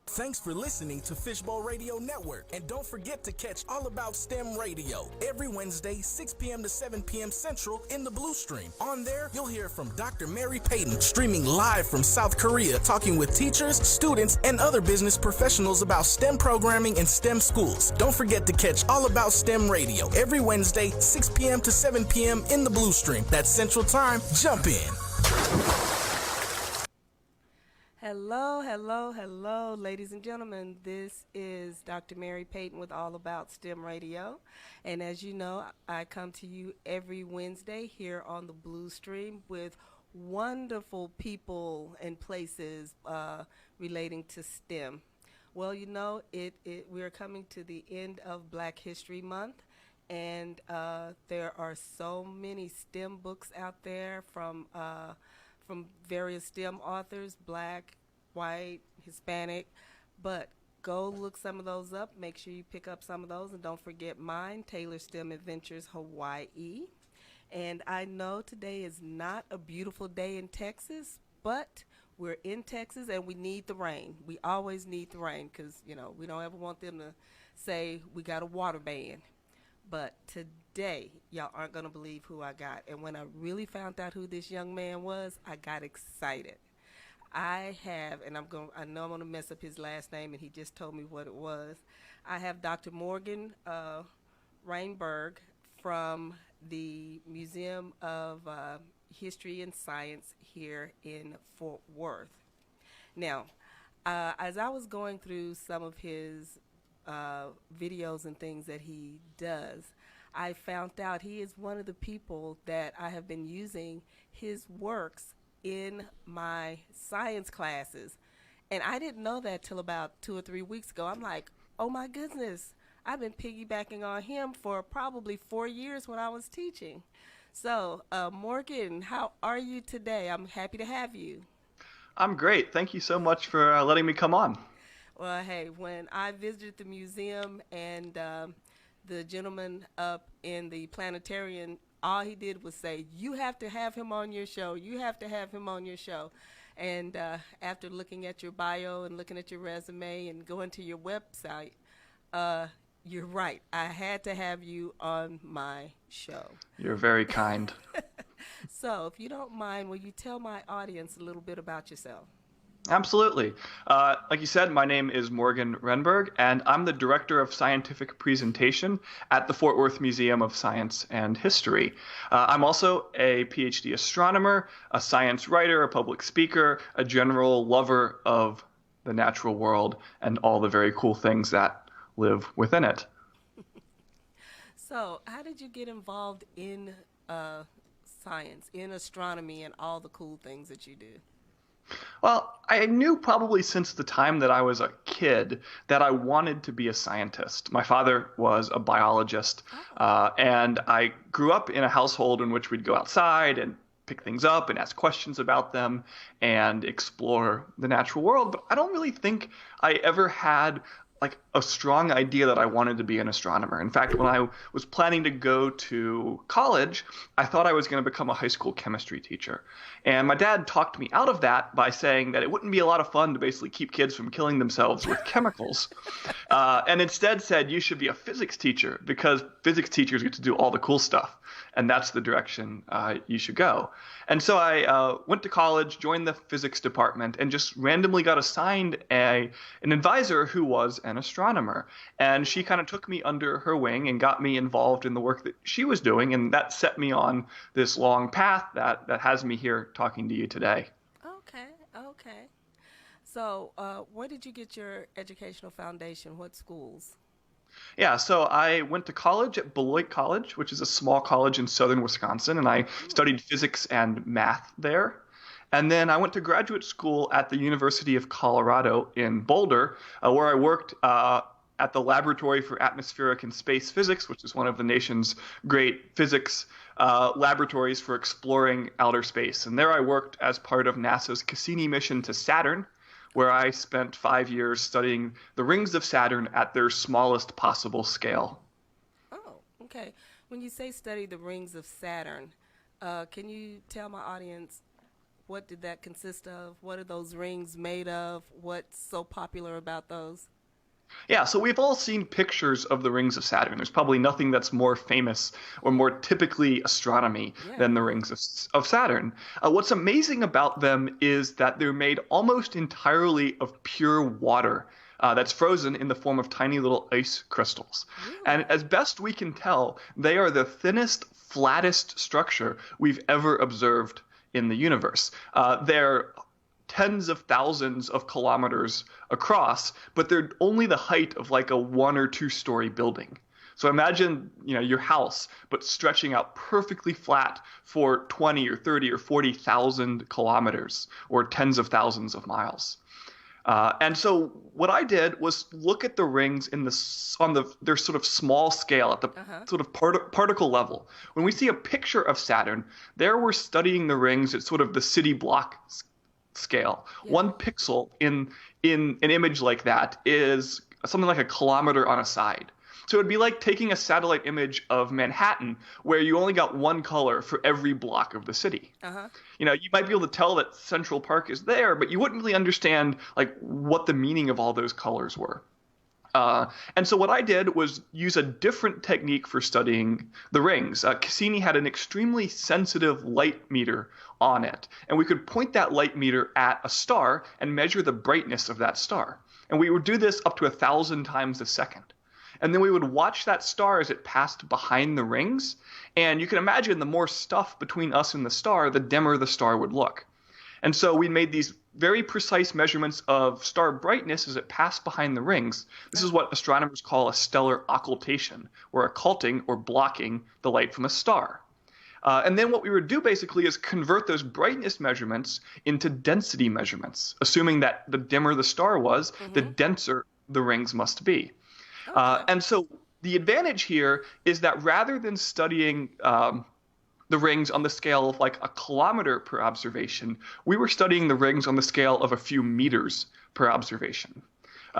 Thanks for listening to Fishbowl Radio Network. And don't forget to catch All About STEM Radio every Wednesday, 6 p.m. to 7 p.m. Central in the Blue Stream. On there, you'll hear from Dr. Mary Payton, streaming live from South Korea, talking with teachers, students, and other business professionals about STEM programming and STEM schools. Don't forget to catch All About STEM Radio every Wednesday, 6 p.m. to 7 p.m. in the Blue Stream. That's Central Time. Jump in. Hello, ladies and gentlemen. This is Dr. Mary Payton with All About STEM Radio. And as you know, I come to you every Wednesday here on the Blue Stream with wonderful people and places relating to STEM. Well, you know, we are coming to the end of Black History Month, and there are so many STEM books out there from various STEM authors, Black, white, Hispanic, but go look some of those up. Make sure you pick up some of those, and don't forget mine, Taylor STEM Adventures Hawaii. And I know today is not a beautiful day in Texas, but we're in Texas and we need the rain. We always need the rain because, you know, we don't ever want them to say we got a water ban. But today, y'all aren't going to believe who I got. And when I really found out who this young man was, I got excited. I know I'm going to mess up his last name, and he just told me what it was. I have Dr. Morgan Rehnberg from the Museum of History and Science here in Fort Worth. Now, as I was going through some of his videos and things that he does, I found out he is one of the people that I have been using his works in my science classes. And I didn't know that till about 2 or 3 weeks ago. I'm like, oh my goodness, I've been piggybacking on him for probably 4 years when I was teaching. So, Morgan, how are you today? I'm happy to have you. I'm great. Thank you so much for letting me come on. Well, hey, when I visited the museum and the gentleman up in the planetarium, all he did was say, you have to have him on your show. You have to have him on your show. And after looking at your bio and looking at your resume and going to your website, you're right. I had to have you on my show. You're very kind. So if you don't mind, will you tell my audience a little bit about yourself? Absolutely. Like you said, my name is Morgan Rehnberg, and I'm the Director of Scientific Presentation at the Fort Worth Museum of Science and History. I'm also a PhD astronomer, a science writer, a public speaker, a general lover of the natural world and all the very cool things that live within it. So, how did you get involved in science, in astronomy, and all the cool things that you do? Well, I knew probably since the time that I was a kid that I wanted to be a scientist. My father was a biologist, and I grew up in a household in which we'd go outside and pick things up and ask questions about them and explore the natural world. But I don't really think I ever had like a strong idea that I wanted to be an astronomer. In fact, when I was planning to go to college, I thought I was going to become a high school chemistry teacher. And my dad talked me out of that by saying that it wouldn't be a lot of fun to basically keep kids from killing themselves with chemicals. And instead said, you should be a physics teacher because physics teachers get to do all the cool stuff. And that's the direction you should go. And so I went to college, joined the physics department, and just randomly got assigned an advisor who was an astronomer. And she kind of took me under her wing and got me involved in the work that she was doing. And that set me on this long path that has me here talking to you today. Okay. So where did you get your educational foundation? What schools? Yeah, so I went to college at Beloit College, which is a small college in southern Wisconsin, and I studied physics and math there. And then I went to graduate school at the University of Colorado in Boulder, where I worked at the Laboratory for Atmospheric and Space Physics, which is one of the nation's great physics laboratories for exploring outer space. And there I worked as part of NASA's Cassini mission to Saturn, where I spent 5 years studying the rings of Saturn at their smallest possible scale. Oh, okay. When you say study the rings of Saturn, can you tell my audience what did that consist of? What are those rings made of? What's so popular about those? Yeah, so we've all seen pictures of the rings of Saturn. There's probably nothing that's more famous or more typically astronomy Yeah. than the rings of Saturn. What's amazing about them is that they're made almost entirely of pure water that's frozen in the form of tiny little ice crystals. Really? And as best we can tell, they are the thinnest, flattest structure we've ever observed in the universe. They're tens of thousands of kilometers across, but they're only the height of like a 1 or 2 story building. So imagine, your house, but stretching out perfectly flat for 20 or 30 or 40,000 kilometers, or tens of thousands of miles. And so what I did was look at the rings on their sort of small scale at the sort of particle level. When we see a picture of Saturn, there we're studying the rings at sort of the city block scale. Yeah. 1 pixel in an image like that is something like a kilometer on a side. So it'd be like taking a satellite image of Manhattan where you only got 1 color for every block of the city. You might be able to tell that Central Park is there, but you wouldn't really understand like what the meaning of all those colors were. And so what I did was use a different technique for studying the rings. Cassini had an extremely sensitive light meter on it, and we could point that light meter at a star and measure the brightness of that star. And we would do this up to 1,000 times a second. And then we would watch that star as it passed behind the rings. And you can imagine the more stuff between us and the star, the dimmer the star would look. And so we made these very precise measurements of star brightness as it passed behind the rings. This is what astronomers call a stellar occultation, or occulting or blocking the light from a star. And then what we would do basically is convert those brightness measurements into density measurements, assuming that the dimmer the star was, the denser the rings must be. And so the advantage here is that rather than studying the rings on the scale of like a kilometer per observation, we were studying the rings on the scale of a few meters per observation.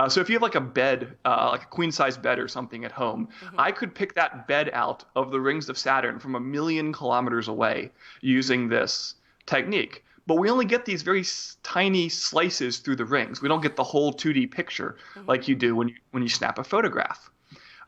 So if you have like a bed, like a queen-size bed or something at home, I could pick that bed out of the rings of Saturn from 1,000,000 kilometers away using this technique. But we only get these very tiny slices through the rings. We don't get the whole 2D picture like you do when you snap a photograph.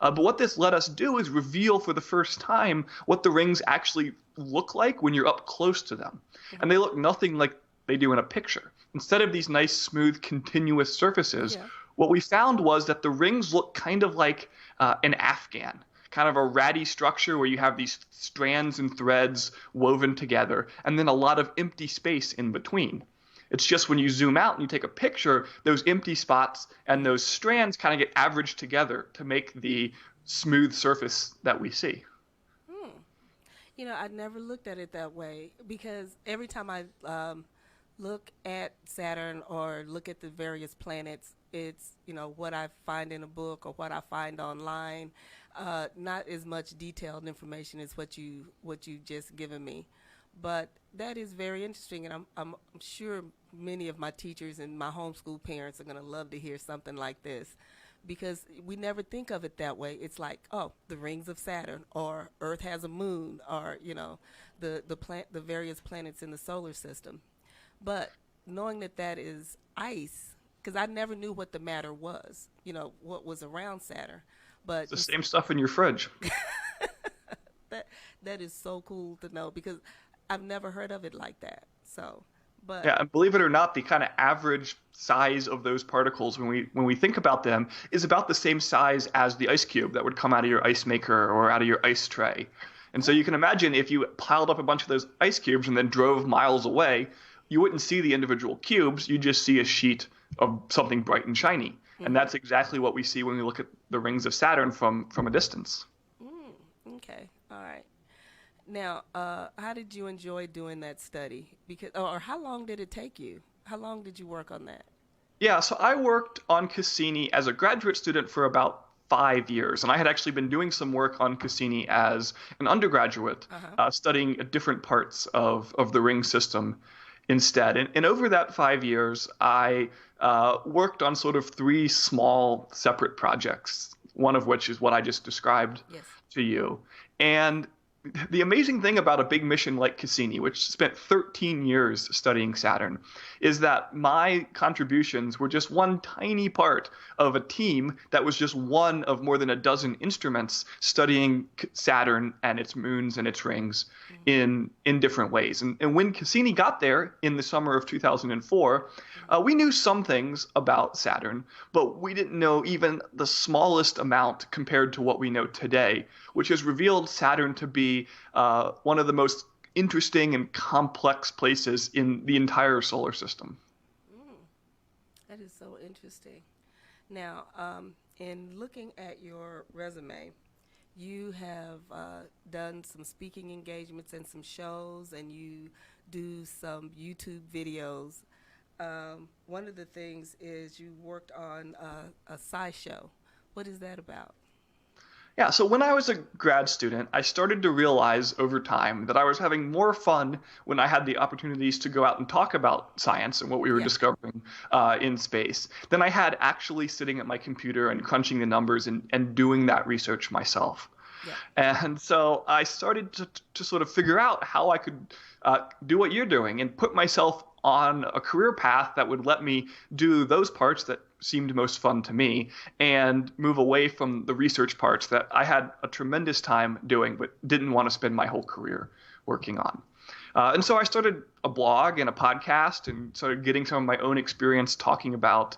But what this let us do is reveal for the first time what the rings actually look like when you're up close to them. And they look nothing like they do in a picture. Instead of these nice, smooth, continuous surfaces, what we found was that the rings look kind of like an afghan, kind of a ratty structure where you have these strands and threads woven together, and then a lot of empty space in between. It's just when you zoom out and you take a picture, those empty spots and those strands kind of get averaged together to make the smooth surface that we see. I never looked at it that way, because every time I look at Saturn or look at the various planets, it's, what I find in a book or what I find online, not as much detailed information as what you just given me. But that is very interesting, and I'm sure many of my teachers and my homeschool parents are going to love to hear something like this, because we never think of it that way. It's like, oh, the rings of Saturn, or Earth has a moon, or the various planets in the solar system. But knowing that is ice, because I never knew what the matter was, what was around Saturn. But it's the same stuff in your fridge. that is so cool to know, because I've never heard of it like that. So, but yeah, and believe it or not, the kind of average size of those particles, when we think about them, is about the same size as the ice cube that would come out of your ice maker or out of your ice tray. And so you can imagine if you piled up a bunch of those ice cubes and then drove miles away, you wouldn't see the individual cubes. You just see a sheet of something bright and shiny. And that's exactly what we see when we look at the rings of Saturn from a distance. Okay, all right. Now, how did you enjoy doing that study? Or how long did it take you? How long did you work on that? Yeah, so I worked on Cassini as a graduate student for about 5 years, and I had actually been doing some work on Cassini as an undergraduate, studying different parts of the ring system instead. And over that 5 years, I worked on sort of 3 small separate projects, one of which is what I just described to you. And the amazing thing about a big mission like Cassini, which spent 13 years studying Saturn, is that my contributions were just one tiny part of a team that was just one of more than a dozen instruments studying Saturn and its moons and its rings in different ways. And when Cassini got there in the summer of 2004, we knew some things about Saturn, but we didn't know even the smallest amount compared to what we know today, which has revealed Saturn to be one of the most interesting and complex places in the entire solar system. That is so interesting. Now, in looking at your resume, you have done some speaking engagements and some shows, and you do some YouTube videos. One of the things is you worked on a SciShow. What is that about? Yeah, so when I was a grad student, I started to realize over time that I was having more fun when I had the opportunities to go out and talk about science and what we were discovering in space than I had actually sitting at my computer and crunching the numbers and doing that research myself. Yeah. And so I started to sort of figure out how I could do what you're doing and put myself on a career path that would let me do those parts that seemed most fun to me and move away from the research parts that I had a tremendous time doing but didn't want to spend my whole career working on. And so I started a blog and a podcast and started getting some of my own experience talking about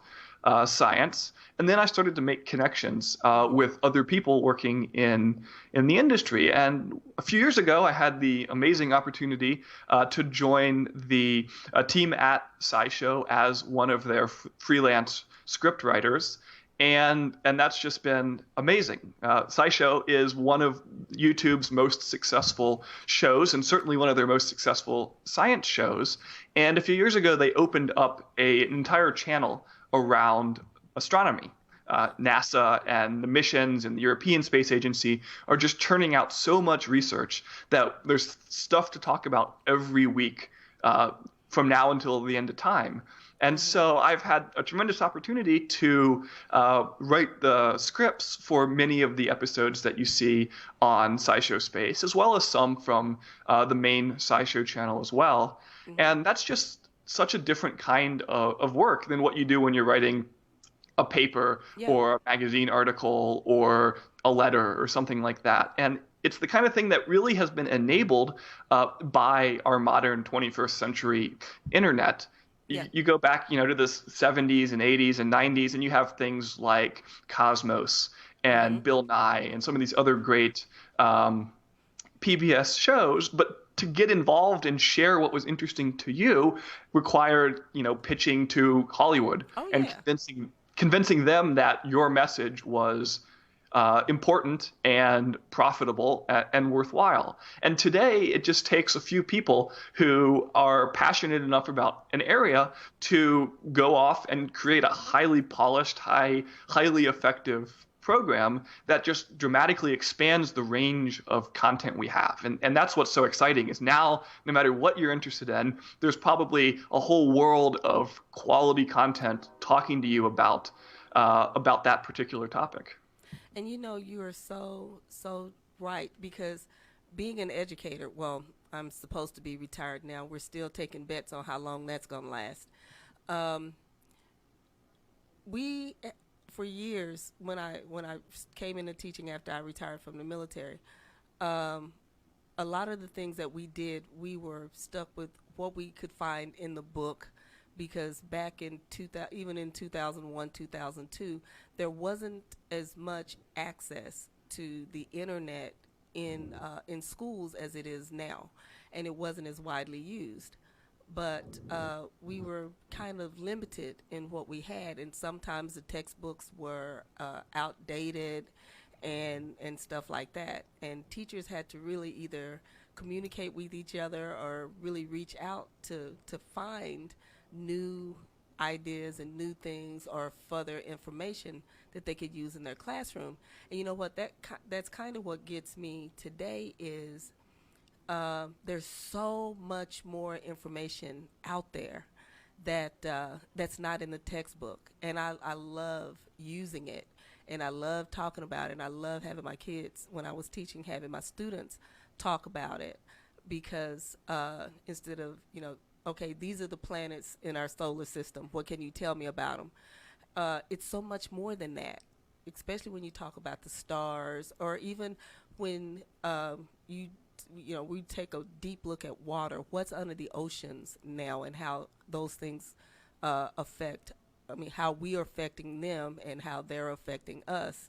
science. And then I started to make connections with other people working in the industry. And a few years ago, I had the amazing opportunity to join the team at SciShow as one of their freelance script writers. And that's just been amazing. SciShow is one of YouTube's most successful shows and certainly one of their most successful science shows. And a few years ago, they opened up an entire channel around astronomy. NASA and the missions and the European Space Agency are just churning out so much research that there's stuff to talk about every week from now until the end of time. And so I've had a tremendous opportunity to write the scripts for many of the episodes that you see on SciShow Space, as well as some from the main SciShow channel as well. Mm-hmm. And that's just such a different kind of work than what you do when you're writing a paper or a magazine article or a letter or something like that. And it's the kind of thing that really has been enabled by our modern 21st century internet. Yeah. You go back, to the 70s and 80s and 90s, and you have things like Cosmos and Bill Nye and some of these other great PBS shows. But to get involved and share what was interesting to you required, pitching to Hollywood and convincing them that your message was important and profitable and worthwhile. And today, it just takes a few people who are passionate enough about an area to go off and create a highly polished, highly effective program that just dramatically expands the range of content we have. And that's what's so exciting is now, no matter what you're interested in, there's probably a whole world of quality content talking to you about that particular topic. And you are so right, because being an educator, well, I'm supposed to be retired now. We're still taking bets on how long that's going to last. For years, when I came into teaching after I retired from the military, a lot of the things that we did, we were stuck with what we could find in the book, because back in 2001, 2002, there wasn't as much access to the internet in schools as it is now, and it wasn't as widely used. But we were kind of limited in what we had, and sometimes the textbooks were outdated and stuff like that. And teachers had to really either communicate with each other or really reach out to find new ideas and new things or further information that they could use in their classroom. And you know what? That's kind of what gets me today is there's so much more information out there that's not in the textbook, and I love using it, and I love talking about it, and I love having my kids, when I was teaching, having my students talk about it, because instead of, okay, these are the planets in our solar system. What can you tell me about them? It's so much more than that, especially when you talk about the stars, or even when we take a deep look at water. What's under the oceans now, and how those things affect. I mean, how we are affecting them and how they're affecting us.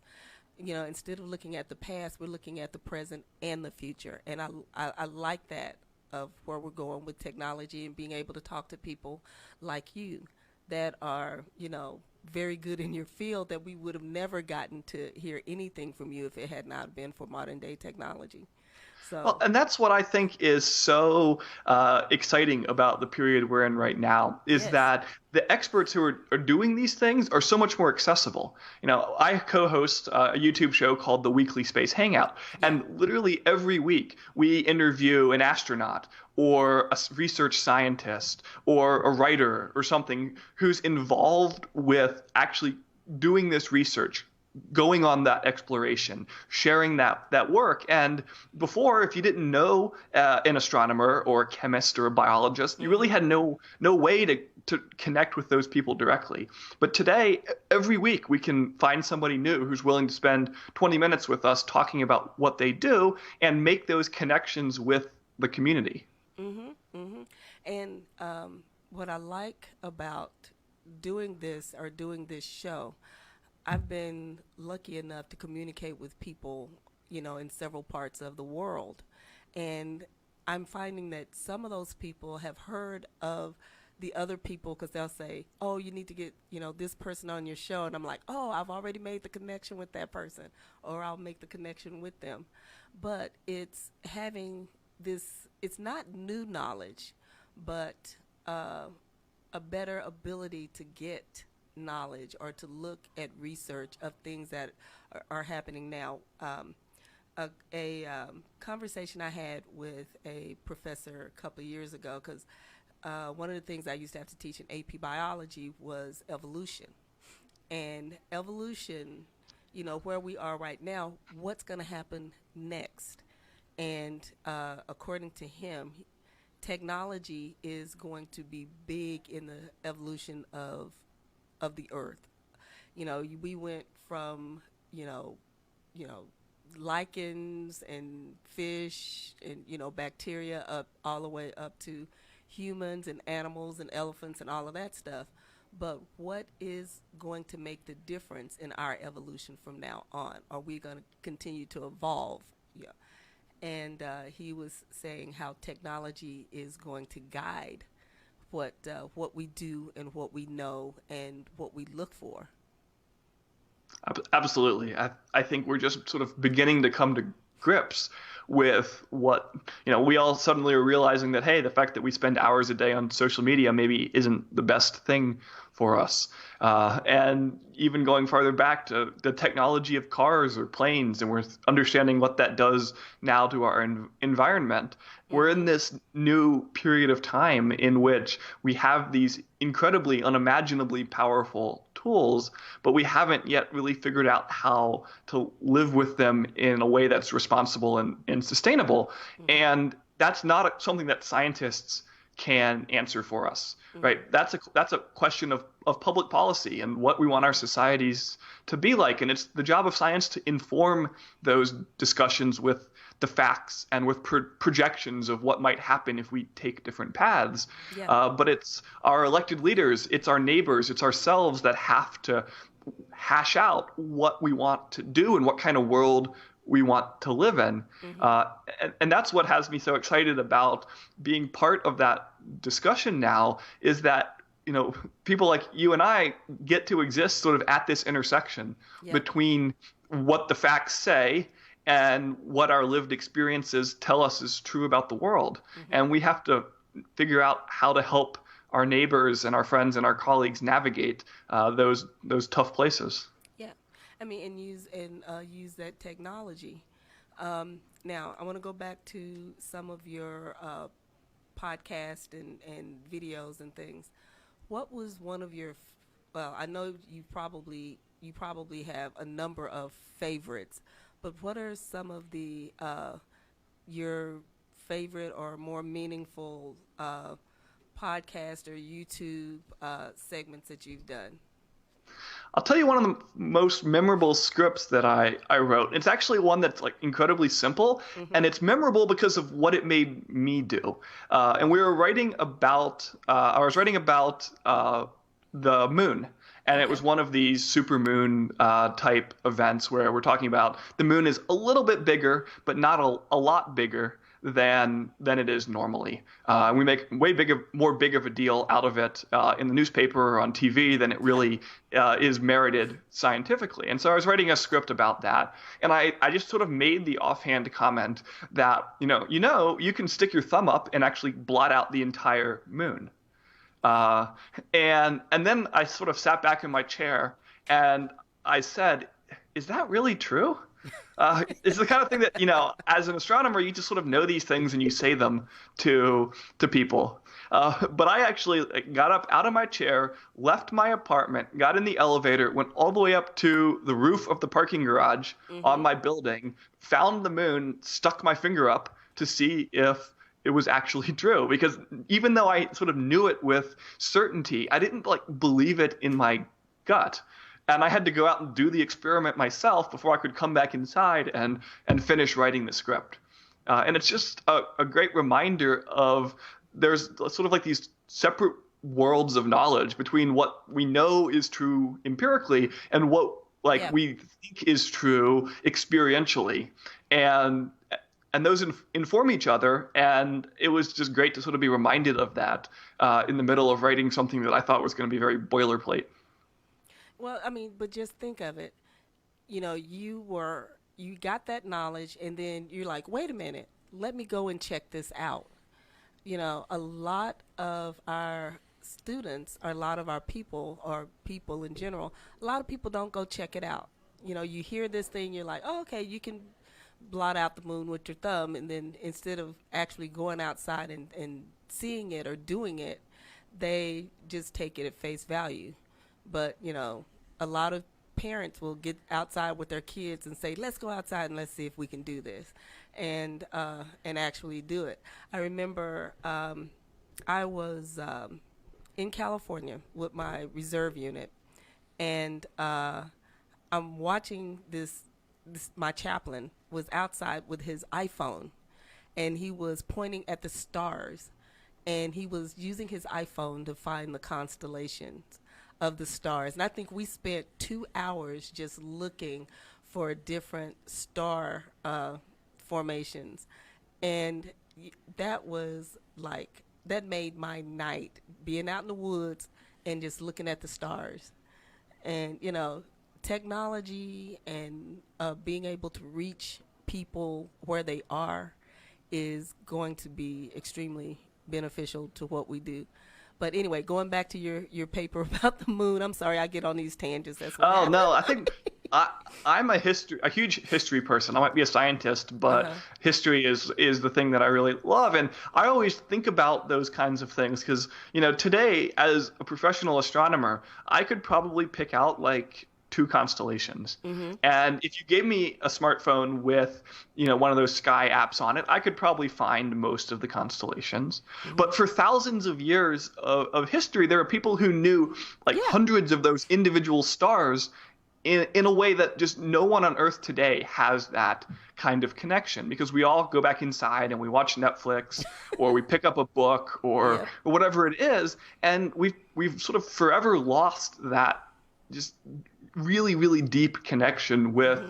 Instead of looking at the past, we're looking at the present and the future. And I like that, of where we're going with technology, and being able to talk to people like you that are, very good in your field, that we would have never gotten to hear anything from you if it had not been for modern day technology. So, Well, and that's what I think is so exciting about the period we're in right now, is yes. that the experts who are doing these things are so much more accessible. I co-host a YouTube show called The Weekly Space Hangout, and literally every week we interview an astronaut or a research scientist or a writer or something who's involved with actually doing this research, going on that exploration, sharing that work. And before, if you didn't know an astronomer or a chemist or a biologist, you really had no way to connect with those people directly. But today, every week, we can find somebody new who's willing to spend 20 minutes with us talking about what they do and make those connections with the community. And what I like about doing this show, I've been lucky enough to communicate with people, in several parts of the world. And I'm finding that some of those people have heard of the other people, because they'll say, oh, you need to get, this person on your show. And I'm like, oh, I've already made the connection with that person, or I'll make the connection with them. But it's having this, it's not new knowledge, but a better ability to get knowledge, or to look at research of things that are happening now. A conversation I had with a professor a couple of years ago, because one of the things I used to have to teach in AP biology was evolution. And evolution, where we are right now, what's going to happen next? And according to him, technology is going to be big in the evolution of the earth. We went from, lichens and fish and, bacteria, up all the way up to humans and animals and elephants and all of that stuff. But what is going to make the difference in our evolution from now on? Are we going to continue to evolve? Yeah. And he was saying how technology is going to guide what we do and what we know and what we look for. Absolutely. I think we're just sort of beginning to come to grips with what, we all suddenly are realizing that, hey, the fact that we spend hours a day on social media maybe isn't the best thing for us. And even going farther back to the technology of cars or planes, and we're understanding what that does now to our environment. We're in this new period of time in which we have these incredibly, unimaginably powerful tools, but we haven't yet really figured out how to live with them in a way that's responsible and sustainable. And that's not something that scientists can answer for us, right? That's a question of public policy and what we want our societies to be like. And it's the job of science to inform those discussions with the facts and with projections of what might happen if we take different paths. Yeah. But it's our elected leaders, it's our neighbors, it's ourselves that have to hash out what we want to do and what kind of world we want to live in. And that's what has me so excited about being part of that discussion now, is that, people like you and I get to exist sort of at this intersection between what the facts say and what our lived experiences tell us is true about the world. And we have to figure out how to help our neighbors and our friends and our colleagues navigate those tough places. Yeah, I mean, and use that technology. Now, I want to go back to some of your podcast and videos and things. What was one of your? Well, I know you probably have a number of favorites, but what are some of the your favorite or more meaningful podcast or YouTube segments that you've done? I'll tell you one of the most memorable scripts that I wrote. It's actually one that's like incredibly simple, and it's memorable because of what it made me do. And we were writing about, I was writing about the moon. And it was one of these supermoon type events where we're talking about the moon is a little bit bigger, but not a lot bigger than it is normally. And we make more big of a deal out of it in the newspaper or on TV than it really is merited scientifically. And so I was writing a script about that, and I just sort of made the offhand comment that you can stick your thumb up and actually blot out the entire moon. And then I sort of sat back in my chair and I said, is that really true? It's the kind of thing that, as an astronomer, you just sort of know these things and you say them to people. But I actually got up out of my chair, left my apartment, got in the elevator, went all the way up to the roof of the parking garage on my building, found the moon, stuck my finger up to see if it was actually true, because even though I sort of knew it with certainty, I didn't believe it in my gut. And I had to go out and do the experiment myself before I could come back inside and finish writing the script. And it's just a great reminder of there's sort of like these separate worlds of knowledge between what we know is true empirically and what we think is true experientially. And those inform each other, and it was just great to sort of be reminded of that in the middle of writing something that I thought was going to be very boilerplate. Well, I mean, but just think of it. You got that knowledge, and then you're like, wait a minute, let me go and check this out. A lot of our students, or a lot of our people, or people in general, a lot of people don't go check it out. You hear this thing, you're like, oh, okay, you can blot out the moon with your thumb, and then instead of actually going outside and seeing it or doing it, they just take it at face value. But a lot of parents will get outside with their kids and say, let's go outside and let's see if we can do this, and actually do it. I remember I was in California with my reserve unit, and I'm watching my chaplain was outside with his iPhone, and he was pointing at the stars, and he was using his iPhone to find the constellations of the stars. And I think we spent 2 hours just looking for different star formations, and that made my night, being out in the woods and just looking at the stars. And technology and being able to reach people where they are is going to be extremely beneficial to what we do. But anyway, going back to your paper about the moon, I'm sorry I get on these tangents. That's what happened. No, I think I'm a huge history person. I might be a scientist, but history is the thing that I really love. And I always think about those kinds of things because, today as a professional astronomer, I could probably pick out 2 constellations. And if you gave me a smartphone with, one of those sky apps on it, I could probably find most of the constellations. But for thousands of years of history, there are people who knew hundreds of those individual stars in a way that just no one on Earth today has that kind of connection, because we all go back inside and we watch Netflix or we pick up a book or whatever it is, and we've sort of forever lost that just really, really deep connection with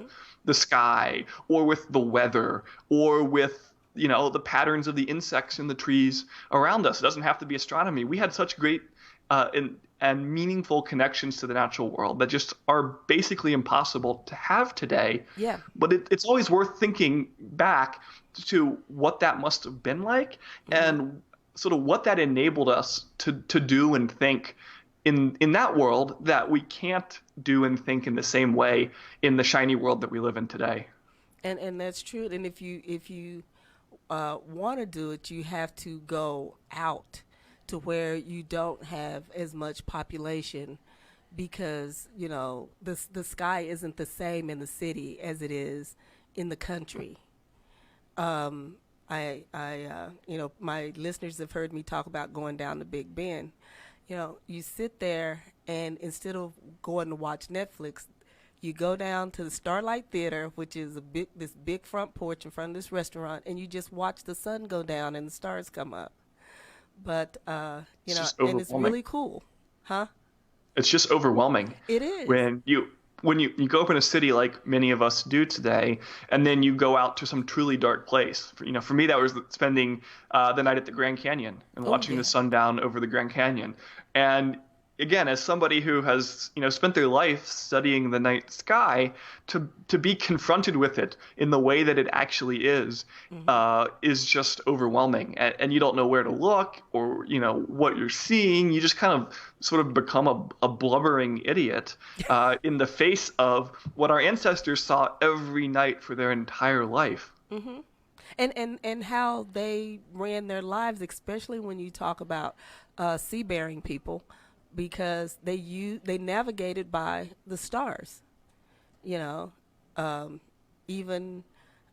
the sky or with the weather or with, the patterns of the insects in the trees around us. It doesn't have to be astronomy. We had such great and meaningful connections to the natural world that just are basically impossible to have today. Yeah. But it's always worth thinking back to what that must have been like and sort of what that enabled us to do and think in that world that we can't do and think in the same way in the shiny world that we live in today. And that's true. And if you want to do it, you have to go out to where you don't have as much population, because the sky isn't the same in the city as it is in the country. My listeners have heard me talk about going down to Big Ben. You sit there, and instead of going to watch Netflix, you go down to the Starlight Theater, which is this big front porch in front of this restaurant, and you just watch the sun go down and the stars come up. But and it's really cool, huh? It's just overwhelming. It is. When you go up in a city like many of us do today, and then you go out to some truly dark place. For me, that was spending the night at the Grand Canyon and watching the sun down over the Grand Canyon. And again, as somebody who has spent their life studying the night sky, to be confronted with it in the way that it actually is just overwhelming, and you don't know where to look or what you're seeing. You just kind of sort of become a blubbering idiot in the face of what our ancestors saw every night for their entire life. Mm-hmm. And how they ran their lives, especially when you talk about seafaring people. Because they navigated by the stars, even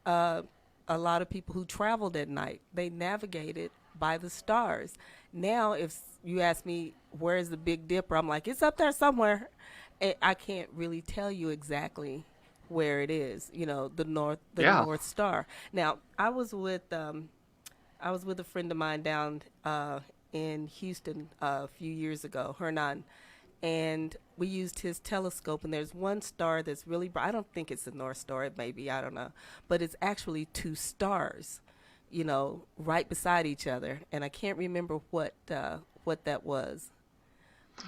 a lot of people who traveled at night, they navigated by the stars. Now, if you ask me where's the Big Dipper, I'm like, it's up there somewhere. And I can't really tell you exactly where it is. The North Star. Now, I was with a friend of mine down in Houston a few years ago, Hernan, and we used his telescope, and there's one star that's really bright. I don't think it's the North Star, it may be, I don't know, but it's actually two stars, right beside each other, and I can't remember what that was.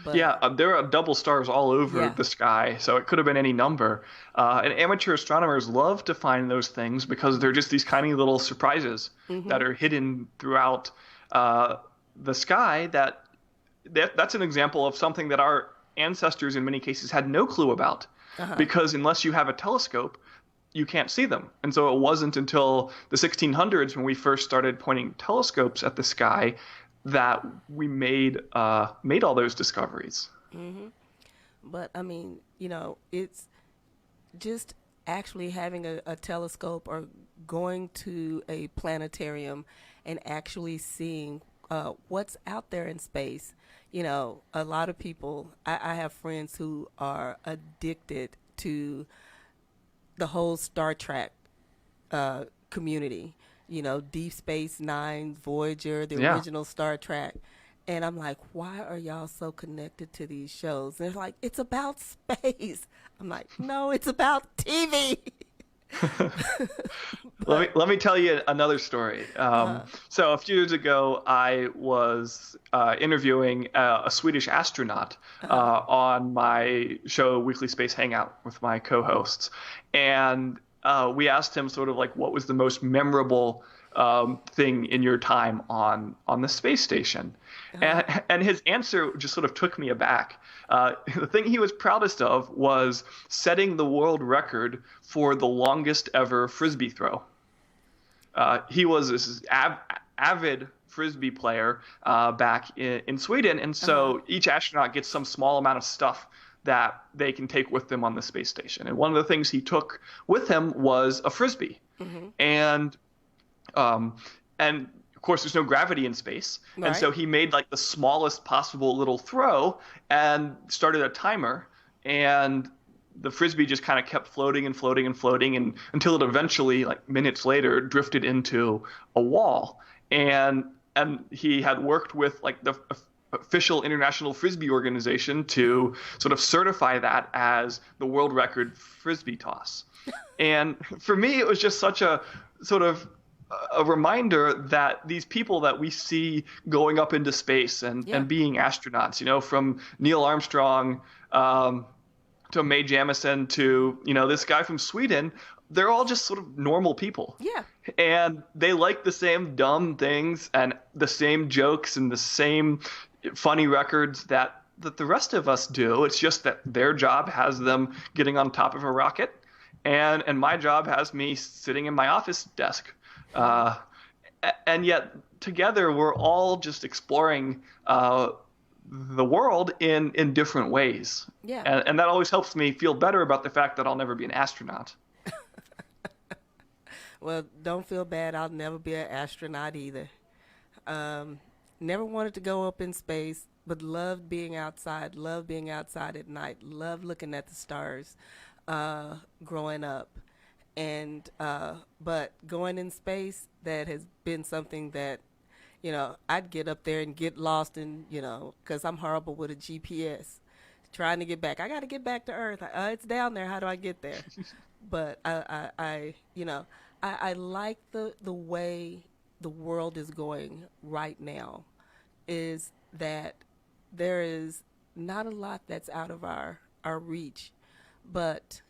But there are double stars all over the sky, so it could have been any number. And amateur astronomers love to find those things because they're just these tiny little surprises that are hidden throughout the sky. That's an example of something that our ancestors in many cases had no clue about, because unless you have a telescope, you can't see them. And so it wasn't until the 1600s when we first started pointing telescopes at the sky that we made all those discoveries. Mm-hmm. But I mean, it's just actually having a telescope or going to a planetarium and actually seeing what's out there in space. A lot of people, I have friends who are addicted to the whole Star Trek community, Deep Space Nine, Voyager, the original Star Trek. And I'm like, why are y'all so connected to these shows? And they're like, it's about space. I'm like, no, it's about TV. Let me tell you another story. So a few years ago, I was interviewing a Swedish astronaut on my show Weekly Space Hangout with my co-hosts, and we asked him sort of like, what was the most memorable thing in your time on the space station? And his answer just sort of took me aback. The thing he was proudest of was setting the world record for the longest ever Frisbee throw. He was this avid Frisbee player back in Sweden, and so each astronaut gets some small amount of stuff that they can take with them on the space station. And one of the things he took with him was a Frisbee. And of course, there's no gravity in space. Right. And so he made like the smallest possible little throw and started a timer. And the Frisbee just kind of kept floating and floating and floating until it eventually, like minutes later, drifted into a wall. And he had worked with like the official International Frisbee Organization to sort of certify that as the world record Frisbee toss. And for me, it was just such a sort of a reminder that these people that we see going up into space and being astronauts, from Neil Armstrong to Mae Jemison to, this guy from Sweden, they're all just sort of normal people. Yeah. And they like the same dumb things and the same jokes and the same funny records that the rest of us do. It's just that their job has them getting on top of a rocket, and my job has me sitting in my office desk. And yet together we're all just exploring the world in different ways. Yeah. And that always helps me feel better about the fact that I'll never be an astronaut. Well, don't feel bad. I'll never be an astronaut either. Um, Never wanted to go up in space, but loved being outside at night, loved looking at the stars growing up. And but going in space, that has been something that, I'd get up there and get lost in, because I'm horrible with a GPS. Trying to get back. I got to get back to Earth. It's down there. How do I get there? But I like the way the world is going right now. Is that there is not a lot that's out of our reach, but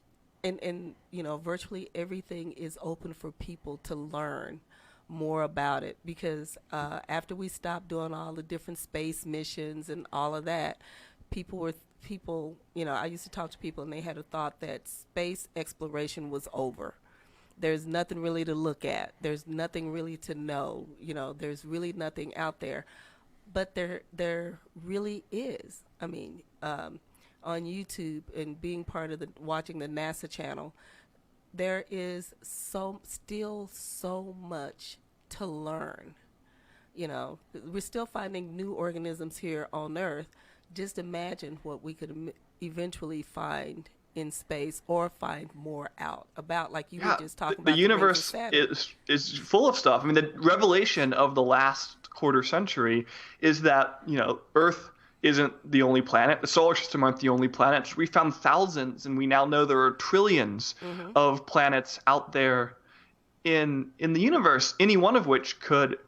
virtually everything is open for people to learn more about it, because after we stopped doing all the different space missions and all of that, I used to talk to people and they had a thought that space exploration was over. There's nothing really to look at. There's nothing really to know. There's really nothing out there. But there really is. I mean, on YouTube and being part of watching the NASA channel, there is still so much to learn. We're still finding new organisms here on Earth. Just imagine what we could eventually find in space, or find more out about, like you were just talking about. The universe is full of stuff. I mean, the revelation of the last quarter century is that, Earth isn't the only planet. The solar system aren't the only planets. We found thousands, and we now know there are trillions of planets out there in the universe, any one of which could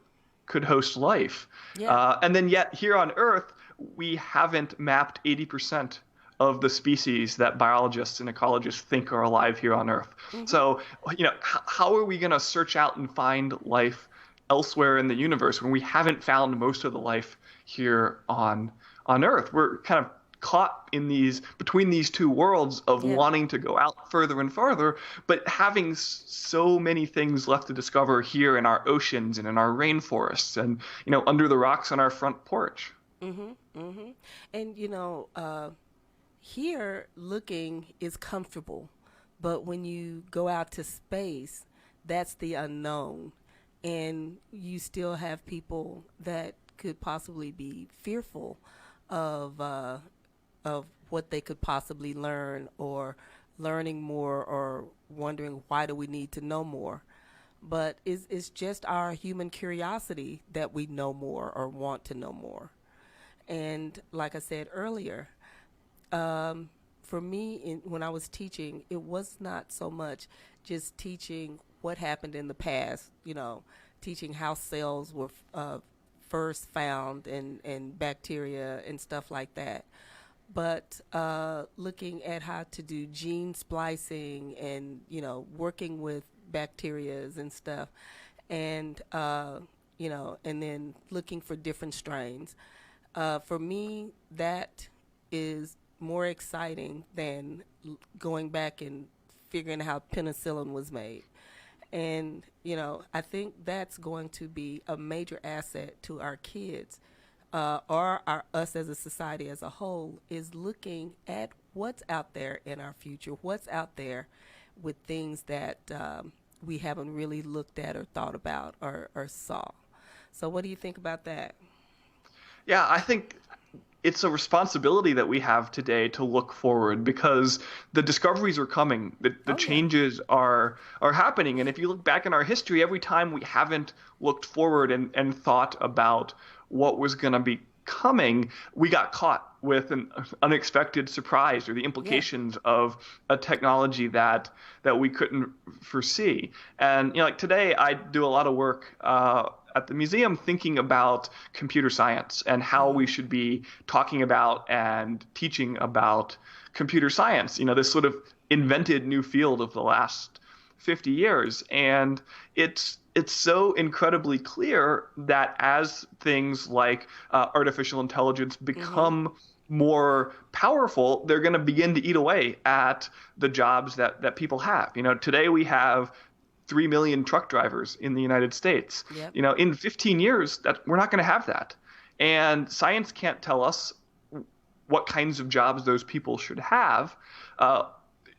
host life. Yeah. And then yet here on Earth, we haven't mapped 80% of the species that biologists and ecologists think are alive here on Earth. So, how are we going to search out and find life elsewhere in the universe when we haven't found most of the life here on Earth? We're kind of caught in between these two worlds of wanting to go out further and farther, but having so many things left to discover here in our oceans and in our rainforests and, under the rocks on our front porch. And, here looking is comfortable, but when you go out to space, that's the unknown. And you still have people that could possibly be fearful of what they could possibly learn, or learning more, or wondering, why do we need to know more? But it's just our human curiosity that we know more or want to know more. And like I said earlier, for me, when I was teaching, it was not so much just teaching what happened in the past, teaching how cells were first found, and bacteria and stuff like that, but looking at how to do gene splicing and, working with bacterias and stuff, and, and then looking for different strains. For me, that is more exciting than going back and figuring out how penicillin was made. And, I think that's going to be a major asset to our kids, or us as a society as a whole, is looking at what's out there in our future, what's out there with things that we haven't really looked at or thought about or saw. So what do you think about that? Yeah, I think it's a responsibility that we have today to look forward, because the discoveries are coming, the changes are happening. And if you look back in our history, every time we haven't looked forward and thought about what was going to be coming, we got caught with an unexpected surprise, or the implications of a technology that we couldn't foresee. And like today, I do a lot of work at the museum thinking about computer science and how we should be talking about and teaching about computer science. This sort of invented new field of the last 50 years. And it's so incredibly clear that as things like artificial intelligence become more powerful, they're going to begin to eat away at the jobs that people have. Today we have 3 million truck drivers in the United States. Yep. In 15 years, we're not going to have that. And science can't tell us what kinds of jobs those people should have.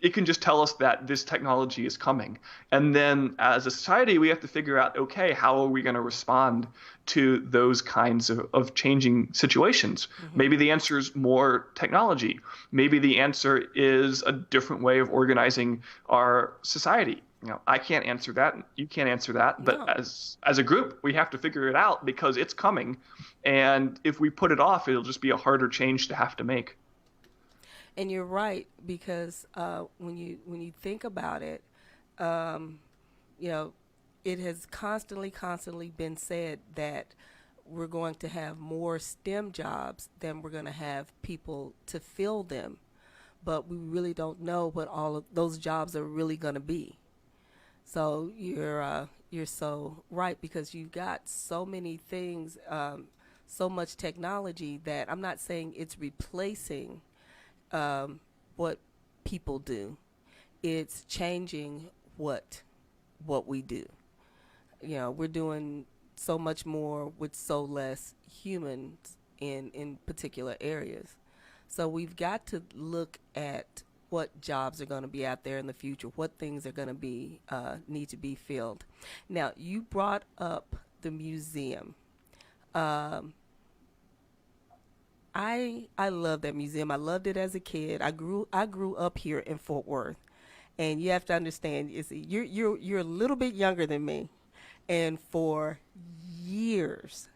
it can just tell us that this technology is coming. And then as a society, we have to figure out, okay, how are we going to respond to those kinds of changing situations? Maybe the answer is more technology. Maybe the answer is a different way of organizing our society. I can't answer that. You can't answer that. But as a group, we have to figure it out because it's coming. And if we put it off, it'll just be a harder change to have to make. And you're right, because when you think about it, it has constantly been said that we're going to have more STEM jobs than we're going to have people to fill them. But we really don't know what all of those jobs are really going to be. So you're so right, because you've got so many things, so much technology that I'm not saying it's replacing what people do. It's changing what we do. We're doing so much more with so less humans in particular areas. So we've got to look at what jobs are going to be out there in the future, what things are going to be need to be filled. Now, you brought up the museum. I love that museum. I loved it as a kid. I grew up here in Fort Worth, and you have to understand, you're a little bit younger than me, and for years,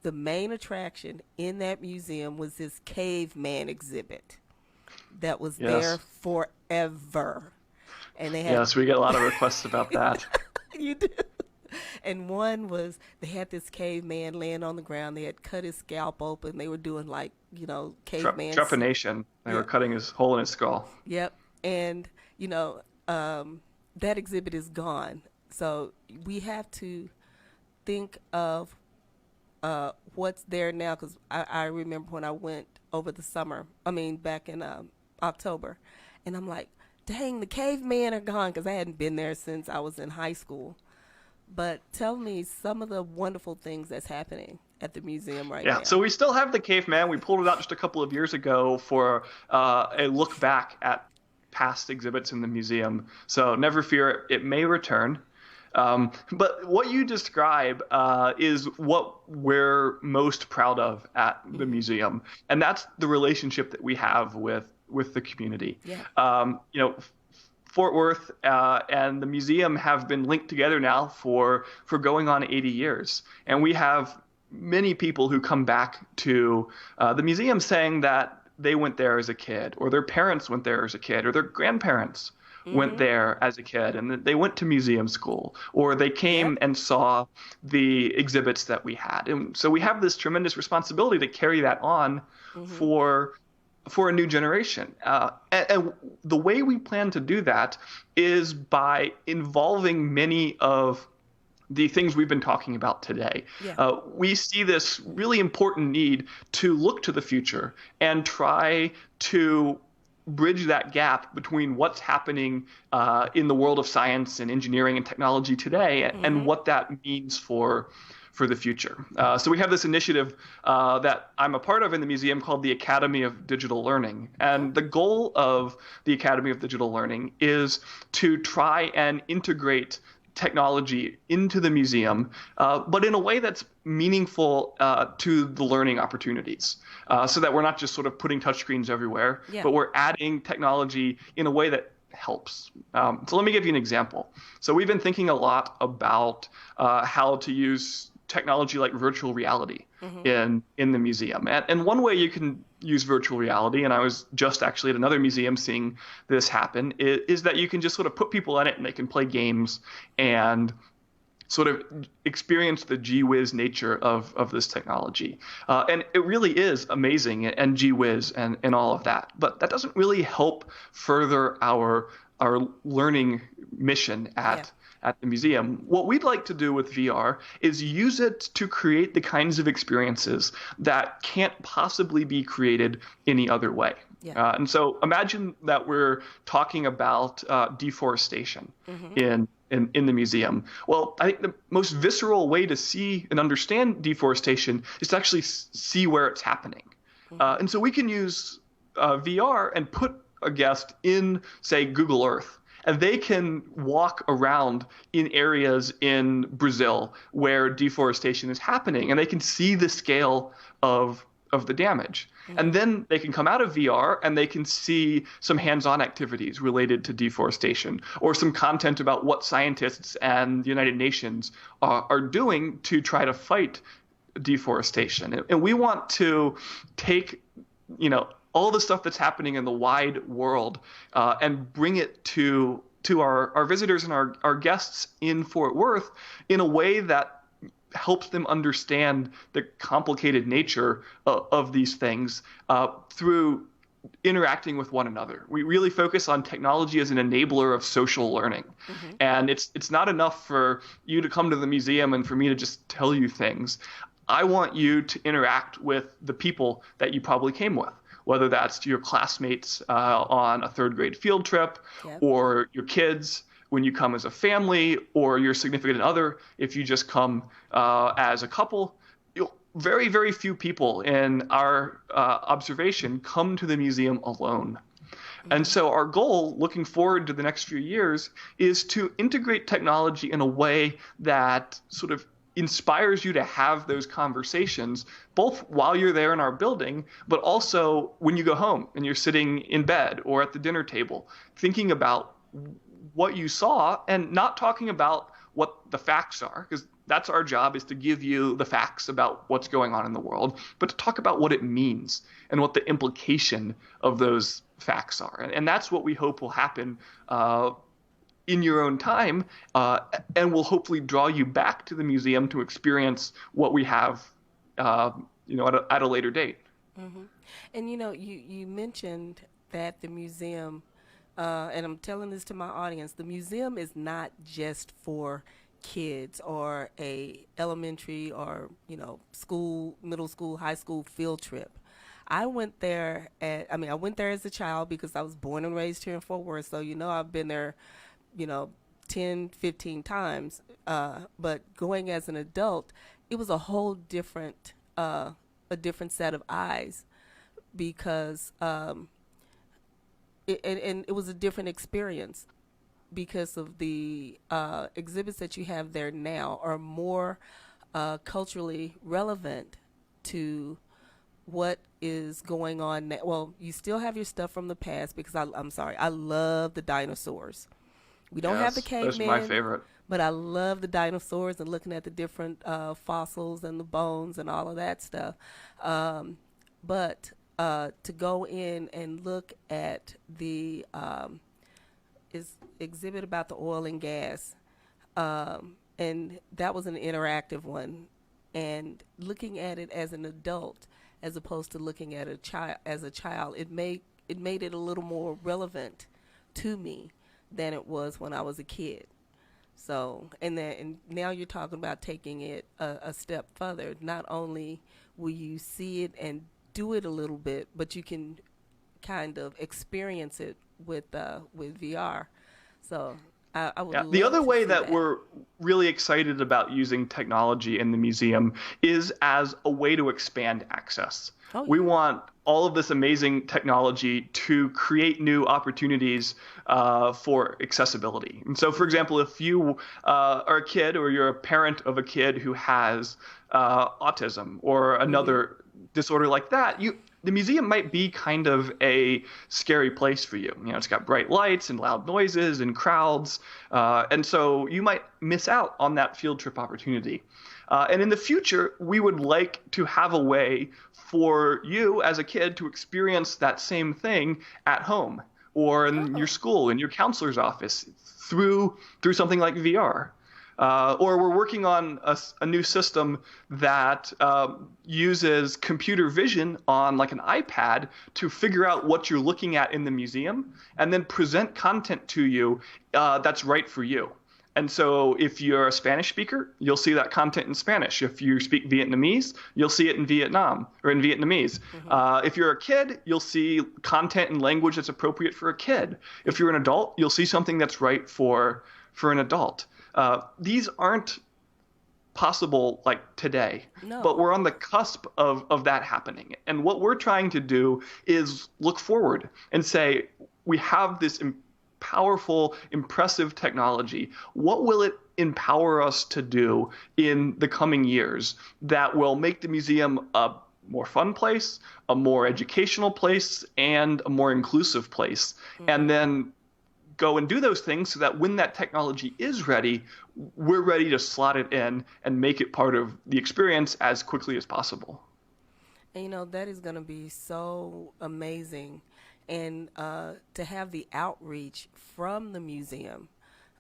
the main attraction in that museum was this caveman exhibit that was there forever. And they had Yes, we get a lot of requests about that. You do. And one was, they had this caveman laying on the ground. They had cut his scalp open. They were doing caveman trepanation. They were cutting his hole in his skull. Yep. And that exhibit is gone. So we have to think of what's there now, because I remember when I went over the summer, back in October, and I'm like, dang, the cavemen are gone, because I hadn't been there since I was in high school. But tell me some of the wonderful things that's happening at the museum right now. Yeah, so we still have the caveman. We pulled it out just a couple of years ago for a look back at past exhibits in the museum. So never fear, it may return. But what you describe is what we're most proud of at the museum, and that's the relationship that we have with the community. Yeah. Fort Worth and the museum have been linked together now for going on 80 years, and we have many people who come back to the museum saying that they went there as a kid, or their parents went there as a kid, or their grandparents went there as a kid, and they went to museum school, or they came and saw the exhibits that we had. And so we have this tremendous responsibility to carry that on for a new generation. And the way we plan to do that is by involving many of the things we've been talking about today. Yeah. We see this really important need to look to the future and try to bridge that gap between what's happening in the world of science and engineering and technology today and what that means for the future. So we have this initiative that I'm a part of in the museum called the Academy of Digital Learning. And the goal of the Academy of Digital Learning is to try and integrate technology into the museum, but in a way that's meaningful to the learning opportunities, so that we're not just sort of putting touchscreens everywhere, but we're adding technology in a way that helps. So let me give you an example. So we've been thinking a lot about how to use technology like virtual reality in the museum. And one way you can use virtual reality, and I was just actually at another museum seeing this happen, is that you can just sort of put people in it and they can play games and sort of experience the gee whiz nature of this technology. And it really is amazing and gee whiz and all of that. But that doesn't really help further our learning mission at the museum. What we'd like to do with VR is use it to create the kinds of experiences that can't possibly be created any other way. Yeah. And so imagine that we're talking about deforestation in the museum. Well, I think the most visceral way to see and understand deforestation is to actually see where it's happening. And so we can use VR and put a guest in, say, Google Earth. And they can walk around in areas in Brazil where deforestation is happening, and they can see the scale of the damage. Mm-hmm. And then they can come out of VR and they can see some hands-on activities related to deforestation, or some content about what scientists and the United Nations are doing to try to fight deforestation. And we want to take, all the stuff that's happening in the wide world and bring it to our visitors and our guests in Fort Worth in a way that helps them understand the complicated nature of these things through interacting with one another. We really focus on technology as an enabler of social learning. Mm-hmm. And it's not enough for you to come to the museum and for me to just tell you things. I want you to interact with the people that you probably came with, whether that's your classmates on a third grade field trip, yep, or your kids when you come as a family, or your significant other if you just come as a couple. Very, very few people in our observation come to the museum alone. Mm-hmm. And so our goal, looking forward to the next few years, is to integrate technology in a way that sort of inspires you to have those conversations, both while you're there in our building, but also when you go home and you're sitting in bed or at the dinner table, thinking about what you saw and not talking about what the facts are, because that's our job, is to give you the facts about what's going on in the world, but to talk about what it means and what the implication of those facts are. And that's what we hope will happen in your own time, and will hopefully draw you back to the museum to experience what we have, at a later date. Mm-hmm. And you mentioned that the museum, and I'm telling this to my audience, the museum is not just for kids or a elementary or school, middle school, high school field trip. I went there as a child because I was born and raised here in Fort Worth, so I've been there 10, 15 times, but going as an adult, it was a whole different set of eyes, because it was a different experience, because of the exhibits that you have there now are more culturally relevant to what is going on now. Well, you still have your stuff from the past, because I love the dinosaurs. We don't have the cavemen. That's my favorite. But I love the dinosaurs and looking at the different fossils and the bones and all of that stuff. But to go in and look at the exhibit about the oil and gas, and that was an interactive one. And looking at it as an adult, as opposed to looking at a child, it made it a little more relevant to me than it was when I was a kid. So, and now you're talking about taking it a step further. Not only will you see it and do it a little bit, but you can kind of experience it with VR. So I would love the other to way see that we're really excited about using technology in the museum is as a way to expand access. Oh, yeah. We want all of this amazing technology to create new opportunities for accessibility. And so, for example, if you are a kid or you're a parent of a kid who has autism or another disorder like that, the museum might be kind of a scary place for you. It's got bright lights and loud noises and crowds. And so you might miss out on that field trip opportunity. And in the future, we would like to have a way for you as a kid to experience that same thing at home or in your school, in your counselor's office, through something like VR. Or we're working on a new system that uses computer vision on like an iPad to figure out what you're looking at in the museum and then present content to you that's right for you. And so if you're a Spanish speaker, you'll see that content in Spanish. If you speak Vietnamese, you'll see it in Vietnam or in Vietnamese. Mm-hmm. If you're a kid, you'll see content in language that's appropriate for a kid. If you're an adult, you'll see something that's right for an adult. These aren't possible like today, No. but we're on the cusp of that happening. And what we're trying to do is look forward and say, we have this powerful, impressive technology. What will it empower us to do in the coming years that will make the museum a more fun place, a more educational place, and a more inclusive place? And then go and do those things so that when that technology is ready, we're ready to slot it in and make it part of the experience as quickly as possible. And that is going to be so amazing. And to have the outreach from the museum,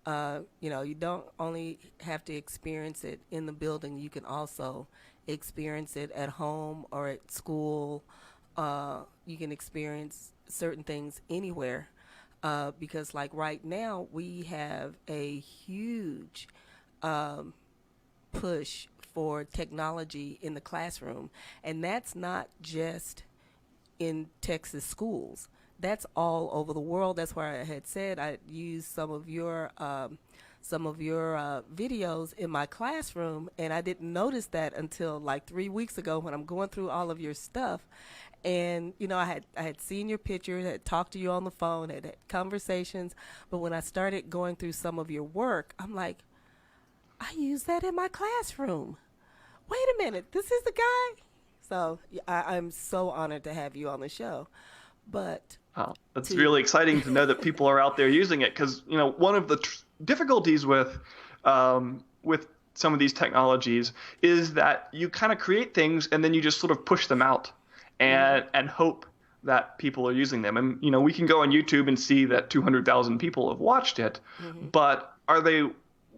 you don't only have to experience it in the building, you can also experience it at home or at school. You can experience certain things anywhere. Because like right now we have a huge push for technology in the classroom, and that's not just in Texas schools. That's all over the world. That's why I had said I used some of your videos in my classroom, and I didn't notice that until like 3 weeks ago when I'm going through all of your stuff. And I had seen your pictures, had talked to you on the phone, had conversations, but when I started going through some of your work, I'm like, I use that in my classroom. Wait a minute, this is the guy? So I'm so honored to have you on the show. But it's really exciting to know that people are out there using it, because one of the difficulties with some of these technologies is that you kind of create things and then you just sort of push them out and hope that people are using them. And we can go on YouTube and see that 200,000 people have watched it, but are they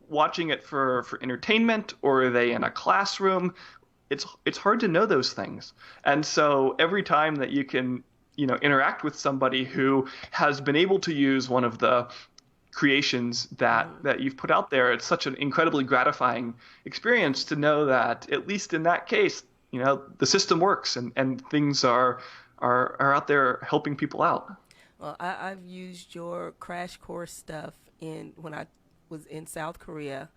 watching it for entertainment, or are they in a classroom? It's hard to know those things. And so every time that you can interact with somebody who has been able to use one of the creations that you've put out there, it's such an incredibly gratifying experience to know that, at least in that case, the system works and things are out there helping people out. Well, I've used your crash course stuff when I was in South Korea,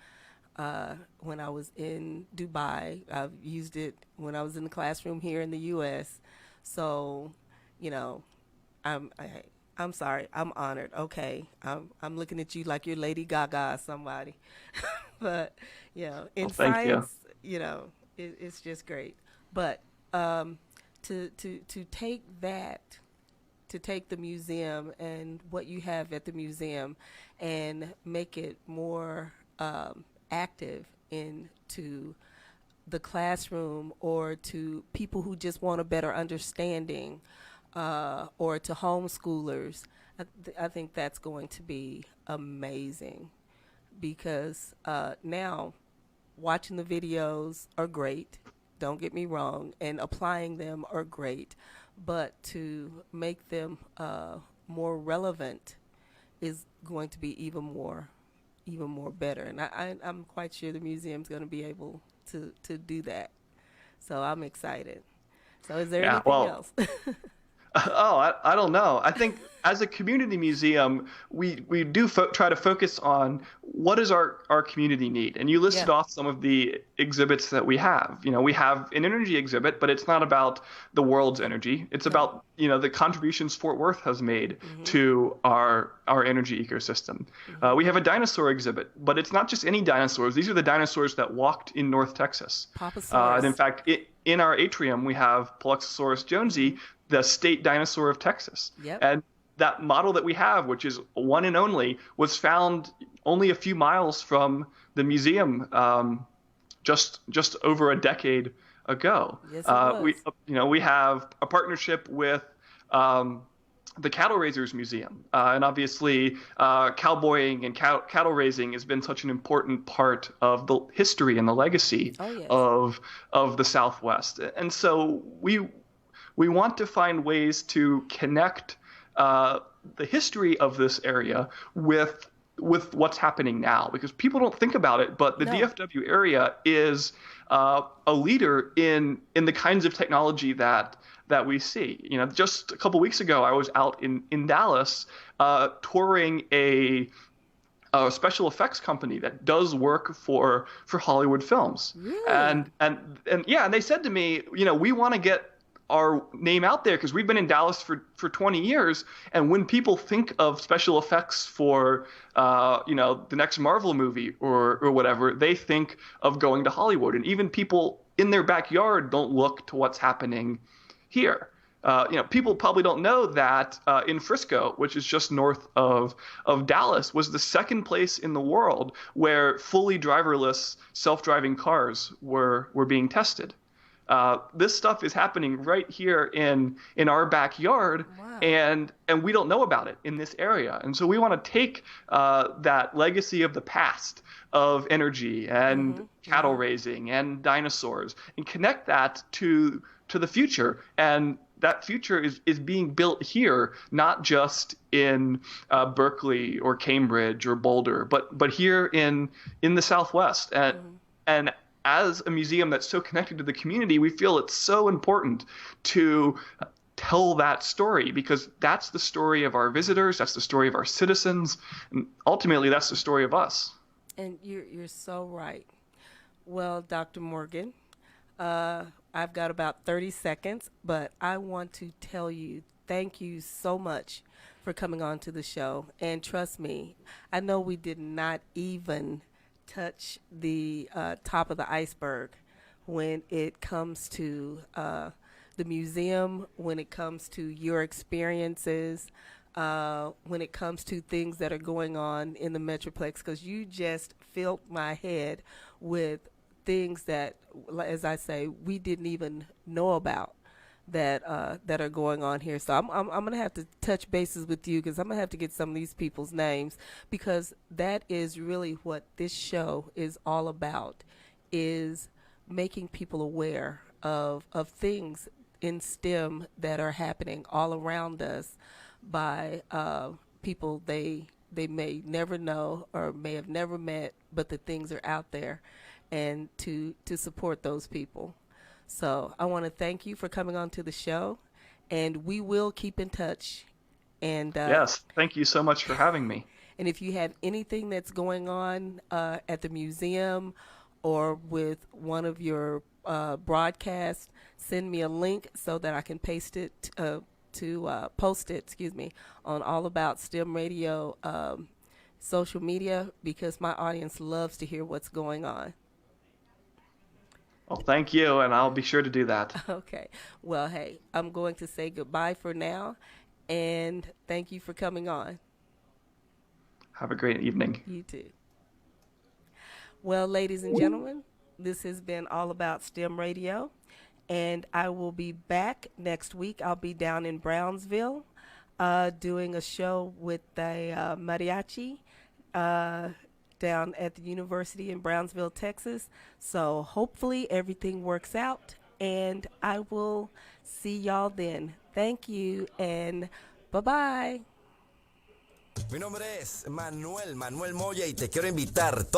when I was in Dubai. I've used it when I was in the classroom here in the U.S. So, I'm sorry, I'm honored. Okay, I'm looking at you like you're Lady Gaga or somebody, but in science, it's just great. But to take that, to take the museum and what you have at the museum and make it more active into the classroom, or to people who just want a better understanding, or to homeschoolers, I think that's going to be amazing, because now watching the videos are great, don't get me wrong, and applying them are great, but to make them more relevant is going to be even more better. And I'm quite sure the museum's going to be able to do that. So I'm excited. So is there anything else? I don't know. I think as a community museum, we do try to focus on what does our community need. And you listed off some of the exhibits that we have. We have an energy exhibit, but it's not about the world's energy. It's about, the contributions Fort Worth has made to our energy ecosystem. We have a dinosaur exhibit, but it's not just any dinosaurs. These are the dinosaurs that walked in North Texas. And in fact, in our atrium, we have Paluxosaurus jonesii, the state dinosaur of Texas. And that model that we have, which is one and only, was found only a few miles from the museum just over a decade ago. Yes, it was. We have a partnership with the Cattle Raisers Museum, and obviously cowboying and cattle raising has been such an important part of the history and the legacy of the Southwest. And so we want to find ways to connect the history of this area with what's happening now, because people don't think about it, but the DFW area is a leader in the kinds of technology that we see. Just a couple weeks ago, I was out in Dallas touring a a special effects company that does work for Hollywood films. Really? And yeah, and they said to me, we want to get our name out there because we've been in Dallas for 20 years. And when people think of special effects for, the next Marvel movie or whatever, they think of going to Hollywood. And even people in their backyard don't look to what's happening here. People probably don't know that in Frisco, which is just north of Dallas, was the second place in the world where fully driverless self-driving cars were being tested. This stuff is happening right here in our backyard, Wow. and we don't know about it in this area. And so we want to take that legacy of the past of energy and cattle raising and dinosaurs and connect that to the future. And that future is being built here, not just in Berkeley or Cambridge or Boulder, but here in the Southwest. And as a museum that's so connected to the community, we feel it's so important to tell that story because that's the story of our visitors, that's the story of our citizens, and ultimately that's the story of us. And you're so right. Well, Dr. Morgan, I've got about 30 seconds, but I want to tell you thank you so much for coming on to the show. And trust me, I know we did not even touch the top of the iceberg when it comes to the museum, when it comes to your experiences, when it comes to things that are going on in the Metroplex, because you just filled my head with things that, as I say, we didn't even know about that are going on here. So I'm going to have to touch bases with you because I'm going to have to get some of these people's names, because that is really what this show is all about, is making people aware of things in STEM that are happening all around us by people they may never know or may have never met, but the things are out there, and to support those people. So I want to thank you for coming on to the show, and we will keep in touch. And yes, thank you so much for having me. And if you have anything that's going on at the museum or with one of your broadcasts, send me a link so that I can post it, on All About STEM Radio social media, because my audience loves to hear what's going on. Well, thank you, and I'll be sure to do that. Okay. Well, hey, I'm going to say goodbye for now, and thank you for coming on. Have a great evening. You too. Well, ladies and gentlemen, this has been All About STEM Radio, and I will be back next week. I'll be down in Brownsville doing a show with the mariachi down at the University in Brownsville, Texas. So hopefully everything works out, and I will see y'all then. Thank you, and bye-bye. Mi nombre es Manuel Moya y te quiero invitar